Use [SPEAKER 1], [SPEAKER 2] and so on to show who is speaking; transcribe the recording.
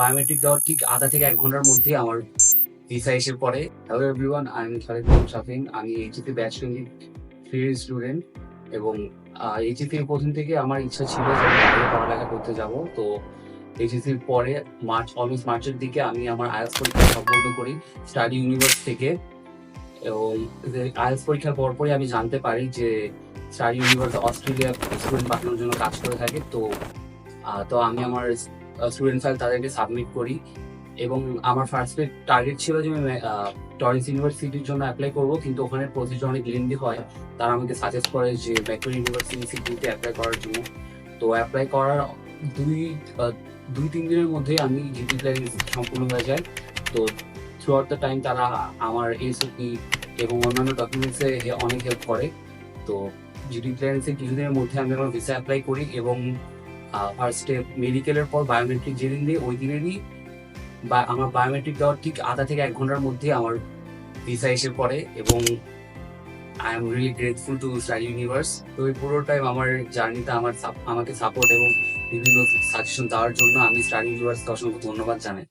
[SPEAKER 1] Biometric দেওয়ার ঠিক আধা থেকে ১ ঘন্টার মধ্যেই আমার ভিসা এসে পড়ে। হ্যালো এভরিওয়ান, আমি খালিদ শাফিন। আমি এইচএসসি ব্যাচ 23 এর স্টুডেন্ট এবং এইচএসসি ১ম থেকে আমার ইচ্ছা ছিল যে আমি বাইরে পড়ালেখা করতে যাব। তো এইচএসসির পরে অলমোস্ট মার্চের দিকে আমি আমার আইএলটিএস পরীক্ষা সম্পন্ন করি স্টাডি ইউনিভার্স থেকে। এবং আইএলটিএস পরীক্ষার পরপরই আমি জানতে পারি যে স্টাডি ইউনিভার্স অস্ট্রেলিয়া স্টুডেন্ট পাঠানোর জন্য কাজ করে থাকে। তো আমি আমার স্টুডেন্ট ফাইল তাদেরকে সাবমিট করি এবং আমার ফার্স্টে টার্গেট ছিল যে আমি টরেন্স ইউনিভার্সিটির জন্য অ্যাপ্লাই করব, কিন্তু ওখানে প্রসিজার অনেক লেন্দি হয়। তারা আমাকে সাজেস্ট করে যে ম্যাকমার ইউনিভার্সিটিতে অ্যাপ্লাই করার জন্য। তো অ্যাপ্লাই করার দুই তিন দিনের মধ্যে আমি জিপি ক্লিয়ারেন্স সম্পূর্ণ হয়ে যায়। তো থ্রু আউট দ্য টাইম তারা আমার এসওপি এবং অন্যান্য ডকুমেন্টসে অনেক হেল্প করে। তো জিপি ক্লিয়ারেন্সের কিছুদিনের মধ্যে আমি আমার ভিসা অ্যাপ্লাই করি এবং ফার্স্টে মেডিকেলের পর বায়োমেট্রিক যেদিন দিই ওই দিনেরই আমার বায়োমেট্রিক দেওয়ার ঠিক আধা থেকে ১ ঘন্টার মধ্যে আমার ভিসা এসে পড়ে এবং I am really grateful to study universe. তো এই পুরো টাইম আমার জার্নিতে আমাকে সাপোর্ট এবং বিভিন্ন সাজেশন দেওয়ার জন্য আমি স্টাডি ইউনিভার্সকে অসংখ্য ধন্যবাদ জানাই।